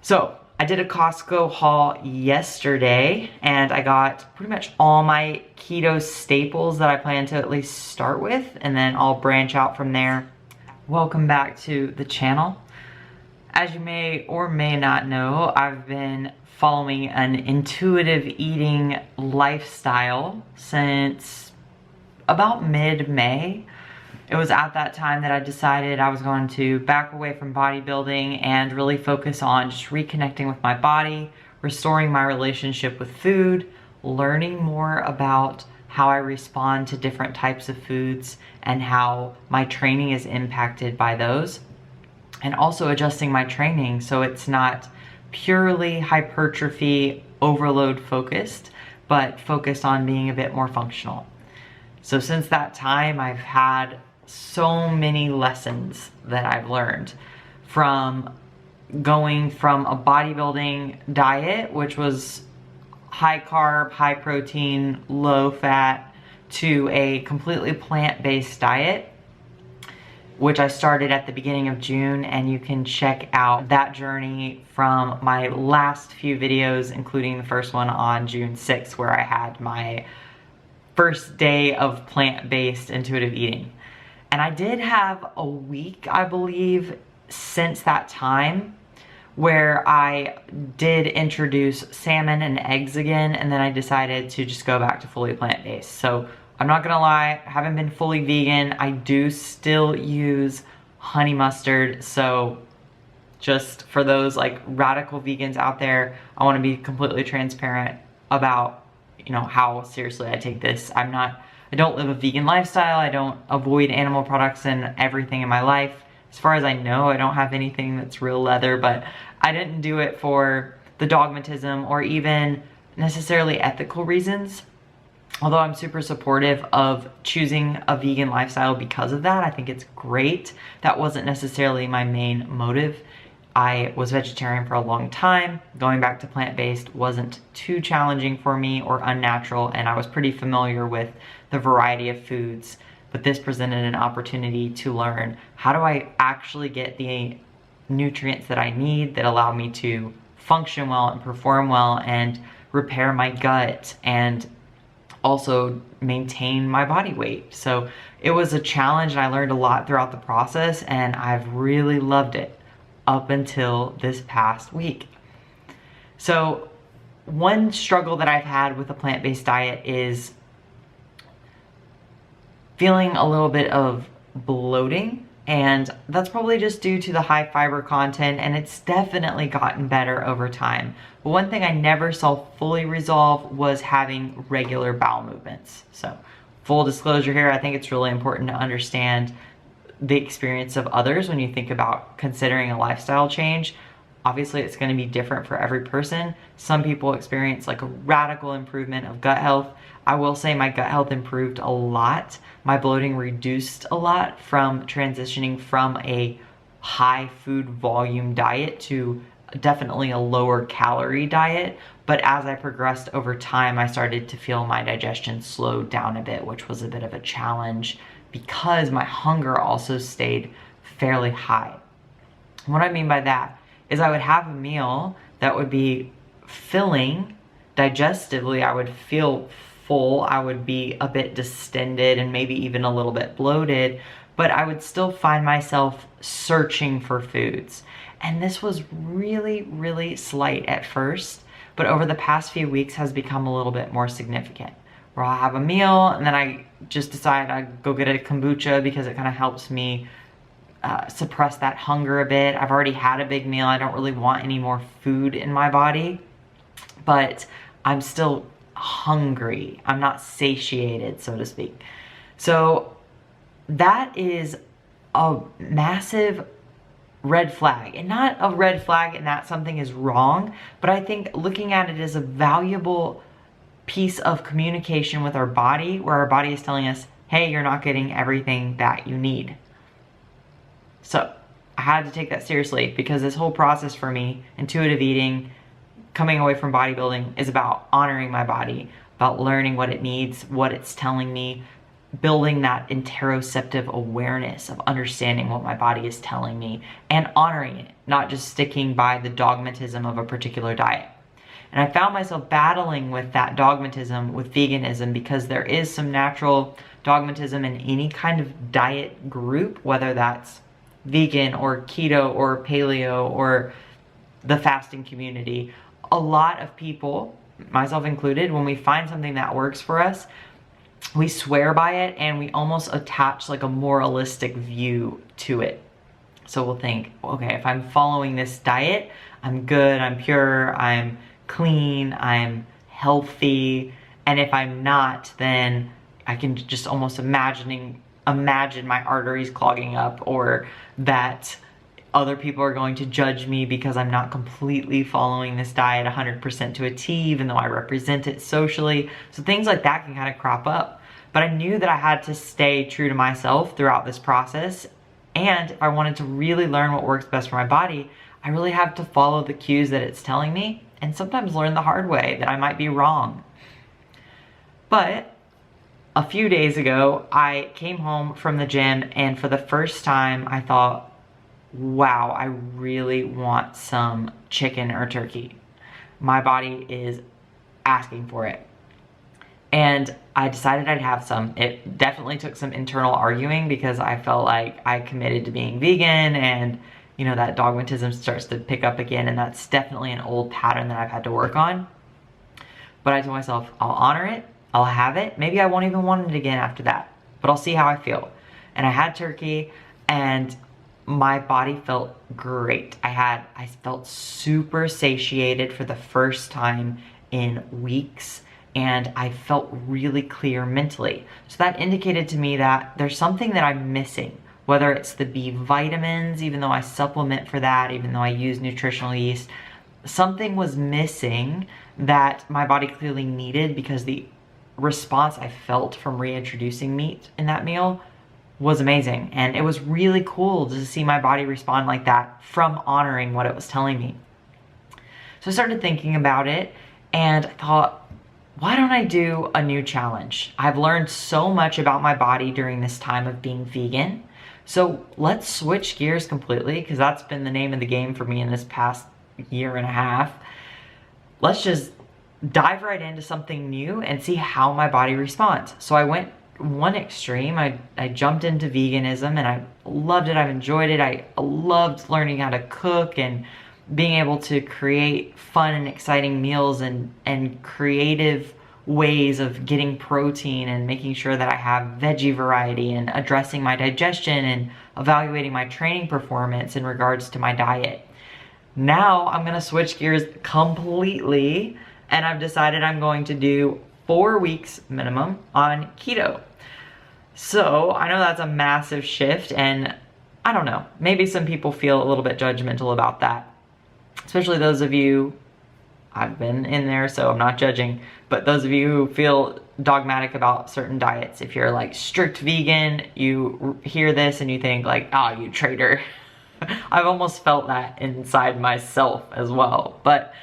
So I did a Costco haul yesterday and I got pretty much all my keto staples that I plan to at least start with, and then I'll branch out from there. Welcome back to the channel. As you may or may not know, I've been following an intuitive eating lifestyle since about mid-May. It was at that time that I decided I was going to back away from bodybuilding and really focus on just reconnecting with my body, restoring my relationship with food, learning more about how I respond to different types of foods and how my training is impacted by those, and also adjusting my training so it's not purely hypertrophy overload focused, but focused on being a bit more functional. So since that time, I've had so many lessons that I've learned from going from a bodybuilding diet, which was high carb, high protein, low fat, to a completely plant-based diet, which I started at the beginning of June, and you can check out that journey from my last few videos, including the first one on June 6th, where I had my first day of plant-based intuitive eating. And I did have a week, I believe, since that time where I did introduce salmon and eggs again, and then I decided to just go back to fully plant-based. So I'm not gonna lie, I haven't been fully vegan. I do still use honey mustard. So just for those like radical vegans out there, I wanna be completely transparent about, you know, how seriously I take this. I don't live a vegan lifestyle. I don't avoid animal products in everything in my life. As far as I know, I don't have anything that's real leather, but I didn't do it for the dogmatism or even necessarily ethical reasons. Although I'm super supportive of choosing a vegan lifestyle because of that. I think it's great. That wasn't necessarily my main motive. I was vegetarian for a long time. Going back to plant-based wasn't too challenging for me or unnatural, and I was pretty familiar with the variety of foods, but this presented an opportunity to learn how do I actually get the nutrients that I need that allow me to function well and perform well and repair my gut and also maintain my body weight. So it was a challenge, and I learned a lot throughout the process, and I've really loved it up until this past week. So one struggle that I've had with a plant-based diet is feeling a little bit of bloating, and that's probably just due to the high fiber content, and it's definitely gotten better over time. But one thing I never saw fully resolve was having regular bowel movements. So full disclosure here, I think it's really important to understand the experience of others when you think about considering a lifestyle change. Obviously, it's going to be different for every person. Some people experience like a radical improvement of gut health. I will say my gut health improved a lot. My bloating reduced a lot from transitioning from a high food volume diet to definitely a lower calorie diet. But as I progressed over time, I started to feel my digestion slowed down a bit, which was a bit of a challenge because my hunger also stayed fairly high. What I mean by that is I would have a meal that would be filling digestively. I would feel full. I would be a bit distended and maybe even a little bit bloated, but I would still find myself searching for foods. And this was really, really slight at first, but over the past few weeks has become a little bit more significant, where I'll have a meal and then I just decide I'd go get a kombucha because it kind of helps me suppress that hunger a bit. I've already had a big meal. I don't really want any more food in my body, but I'm still hungry. I'm not satiated, so to speak. So that is a massive red flag, and not a red flag in that something is wrong, but I think looking at it as a valuable piece of communication with our body, where our body is telling us, hey, you're not getting everything that you need. So I had to take that seriously, because this whole process for me, intuitive eating, coming away from bodybuilding, is about honoring my body, about learning what it needs, what it's telling me, building that interoceptive awareness of understanding what my body is telling me and honoring it, not just sticking by the dogmatism of a particular diet. And I found myself battling with that dogmatism with veganism because there is some natural dogmatism in any kind of diet group, whether that's vegan or keto or paleo or the fasting community. A lot of people, myself included, when we find something that works for us, we swear by it and we almost attach like a moralistic view to it. So we'll think, okay, if I'm following this diet, I'm good, I'm pure, I'm clean, I'm healthy. And if I'm not, then I can just almost imagine my arteries clogging up, or that other people are going to judge me because I'm not completely following this diet 100% to a T, even though I represent it socially. So things like that can kind of crop up. But I knew that I had to stay true to myself throughout this process. And if I wanted to really learn what works best for my body, I really have to follow the cues that it's telling me, and sometimes learn the hard way that I might be wrong. But a few days ago, I came home from the gym, and for the first time, I thought, wow, I really want some chicken or turkey. My body is asking for it. And I decided I'd have some. It definitely took some internal arguing because I felt like I committed to being vegan, and you know, that dogmatism starts to pick up again, and that's definitely an old pattern that I've had to work on. But I told myself, I'll honor it, I'll have it. Maybe I won't even want it again after that, but I'll see how I feel. And I had turkey, and my body felt great. I felt super satiated for the first time in weeks, and I felt really clear mentally. So that indicated to me that there's something that I'm missing. Whether it's the B vitamins, even though I supplement for that, even though I use nutritional yeast, something was missing that my body clearly needed, because the response I felt from reintroducing meat in that meal was amazing. And it was really cool to see my body respond like that from honoring what it was telling me. So I started thinking about it, and I thought, why don't I do a new challenge? I've learned so much about my body during this time of being vegan. So let's switch gears completely, because that's been the name of the game for me in this past year and a half. Let's just dive right into something new and see how my body responds. So I went one extreme. I jumped into veganism, and I loved it. I've enjoyed it. I loved learning how to cook and being able to create fun and exciting meals and creative ways of getting protein and making sure that I have veggie variety and addressing my digestion and evaluating my training performance in regards to my diet. Now I'm gonna switch gears completely, and I've decided I'm going to do 4 weeks minimum on keto. So I know that's a massive shift, and I don't know, maybe some people feel a little bit judgmental about that, especially those of you, I've been in there, so I'm not judging, but those of you who feel dogmatic about certain diets, if you're like strict vegan, you hear this and you think like, oh, you traitor. I've almost felt that inside myself as well. But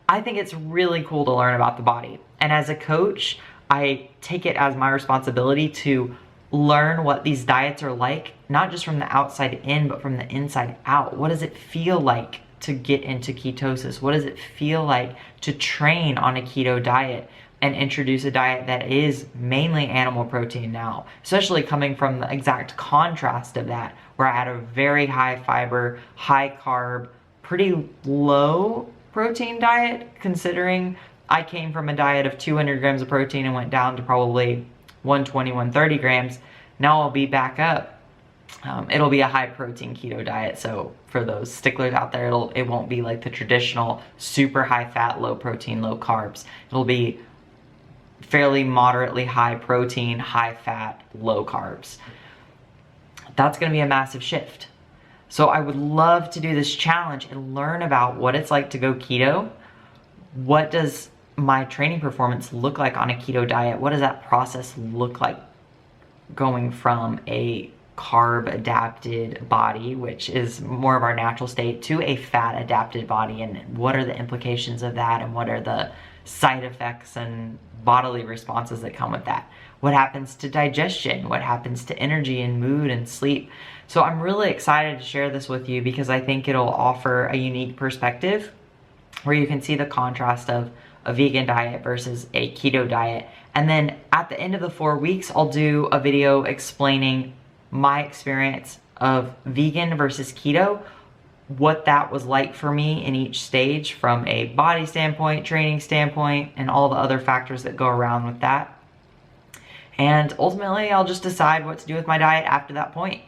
I think it's really cool to learn about the body. And as a coach, I take it as my responsibility to learn what these diets are like, not just from the outside in, but from the inside out. What does it feel like to get into ketosis? What does it feel like to train on a keto diet and introduce a diet that is mainly animal protein now, especially coming from the exact contrast of that, where I had a very high fiber, high carb, pretty low protein diet, considering I came from a diet of 200 grams of protein and went down to probably 120, 130 grams. Now I'll be back up. It'll be a high protein keto diet, so for those sticklers out there, it won't be like the traditional super high fat, low protein, low carbs. It'll be fairly moderately high protein, high fat, low carbs. That's gonna be a massive shift. So I would love to do this challenge and learn about what it's like to go keto. What does my training performance look like on a keto diet? What does that process look like going from a carb adapted body, which is more of our natural state, to a fat adapted body, and what are the implications of that, and what are the side effects and bodily responses that come with that. What happens to digestion? What happens to energy and mood and sleep? So I'm really excited to share this with you because I think it'll offer a unique perspective where you can see the contrast of a vegan diet versus a keto diet. And then at the end of the 4 weeks, I'll do a video explaining my experience of vegan versus keto, what that was like for me in each stage from a body standpoint, training standpoint, and all the other factors that go around with that. And ultimately, I'll just decide what to do with my diet after that point.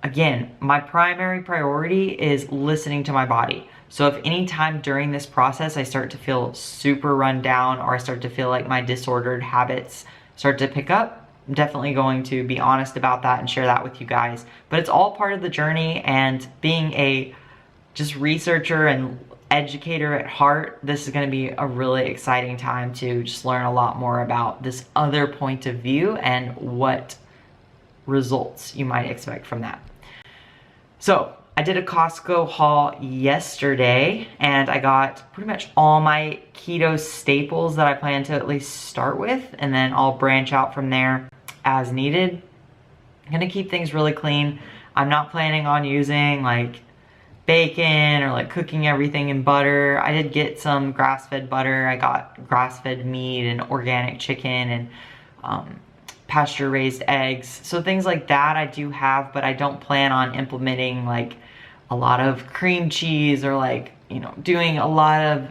Again, my primary priority is listening to my body. So if any time during this process I start to feel super run down, or I start to feel like my disordered habits start to pick up, I'm definitely going to be honest about that and share that with you guys. But it's all part of the journey, and being a just researcher and educator at heart, this is going to be a really exciting time to just learn a lot more about this other point of view and what results you might expect from that. So I did a Costco haul yesterday, and I got pretty much all my keto staples that I plan to at least start with, and then I'll branch out from there as needed. I'm gonna keep things really clean. I'm not planning on using like bacon or like cooking everything in butter. I did get some grass-fed butter. I got grass-fed meat and organic chicken and pasture-raised eggs. So things like that I do have, but I don't plan on implementing like a lot of cream cheese or like, you know, doing a lot of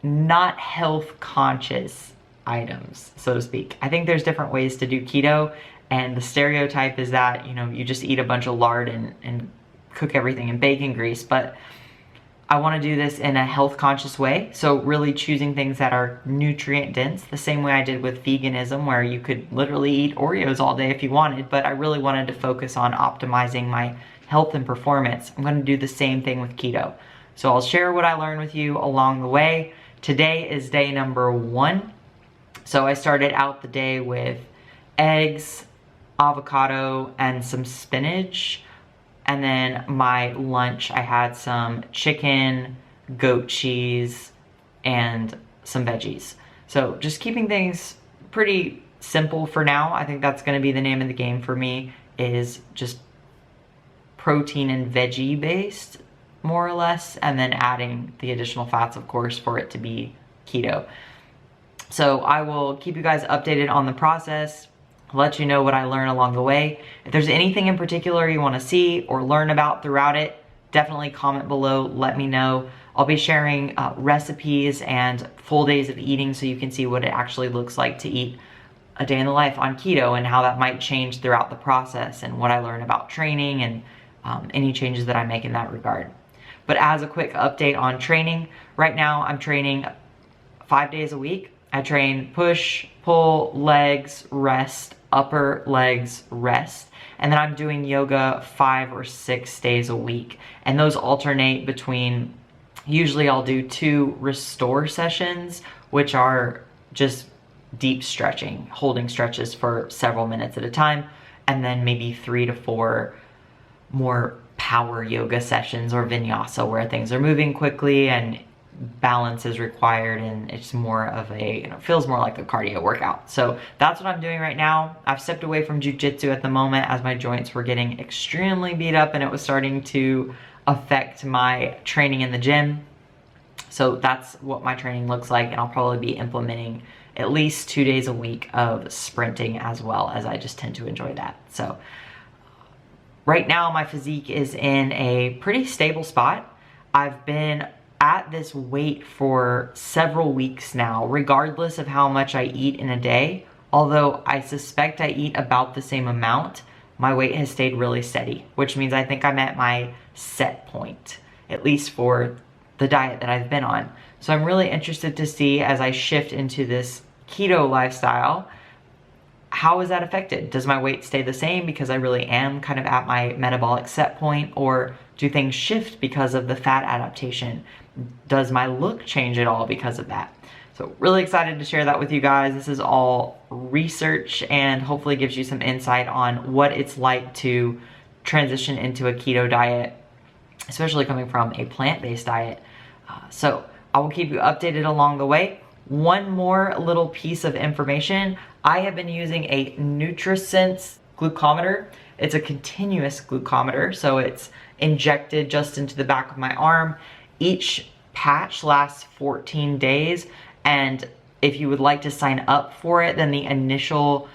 not health conscious items, so to speak. I think there's different ways to do keto, and the stereotype is that, you know, you just eat a bunch of lard and cook everything in bacon grease, but I want to do this in a health conscious way. So really choosing things that are nutrient dense, the same way I did with veganism, where you could literally eat Oreos all day if you wanted, but I really wanted to focus on optimizing my health and performance. I'm going to do the same thing with keto. So I'll share what I learned with you along the way. Today is day number 1. So I started out the day with eggs, avocado, and some spinach. And then my lunch, I had some chicken, goat cheese, and some veggies. So just keeping things pretty simple for now. I think that's going to be the name of the game for me, is just protein and veggie based, more or less, and then adding the additional fats, of course, for it to be keto. So I will keep you guys updated on the process, let you know what I learn along the way. If there's anything in particular you want to see or learn about throughout it, definitely comment below, let me know. I'll be sharing recipes and full days of eating so you can see what it actually looks like to eat a day in the life on keto, and how that might change throughout the process, and what I learn about training and any changes that I make in that regard. But as a quick update on training, right now I'm training 5 days a week. I train push, pull, legs, rest, upper legs, rest. And then I'm doing yoga 5 or 6 days a week. And those alternate between, usually I'll do 2 restore sessions, which are just deep stretching, holding stretches for several minutes at a time. And then maybe 3 to 4 more power yoga sessions or vinyasa, where things are moving quickly and balance is required, and it's more of a, you know, feels more like a cardio workout. So that's what I'm doing right now. I've stepped away from jiu-jitsu at the moment as my joints were getting extremely beat up and it was starting to affect my training in the gym. So that's what my training looks like, and I'll probably be implementing at least 2 days a week of sprinting as well, as I just tend to enjoy that. So right now my physique is in a pretty stable spot. I've been at this weight for several weeks now, regardless of how much I eat in a day. Although I suspect I eat about the same amount, my weight has stayed really steady, which means I think I'm at my set point, at least for the diet that I've been on. So I'm really interested to see, as I shift into this keto lifestyle, how is that affected? Does my weight stay the same because I really am kind of at my metabolic set point, or do things shift because of the fat adaptation? Does my look change at all because of that? So So really excited to share that with you guys. This is all research and hopefully gives you some insight on what it's like to transition into a keto diet, especially coming from a plant-based diet. So I will keep you updated along the way. One more little piece of information. I have been using a Nutrisense glucometer. It's a continuous glucometer, so it's injected just into the back of my arm. Each patch lasts 14 days, and if you would like to sign up for it, then the initial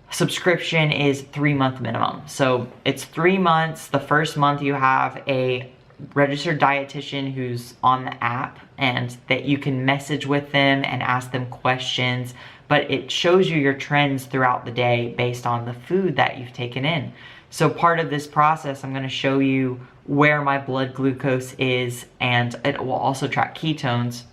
subscription is 3-month minimum. So it's 3 months. The first month you have a registered dietitian who's on the app, and that you can message with them and ask them questions, but it shows you your trends throughout the day based on the food that you've taken in. So part of this process, I'm going to show you where my blood glucose is, and it will also track ketones.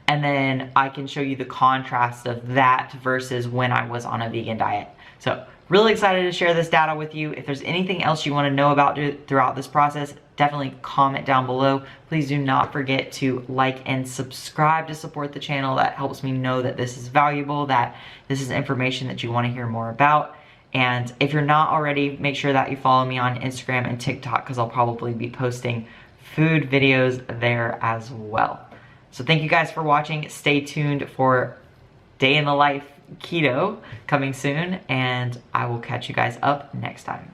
And then I can show you the contrast of that versus when I was on a vegan diet. So really excited to share this data with you. If there's anything else you want to know about throughout this process, definitely comment down below. Please do not forget to like and subscribe to support the channel. That helps me know that this is valuable, that this is information that you want to hear more about. And if you're not already, make sure that you follow me on Instagram and TikTok, because I'll probably be posting food videos there as well. So thank you guys for watching. Stay tuned for Day in the Life Keto coming soon, and I will catch you guys up next time.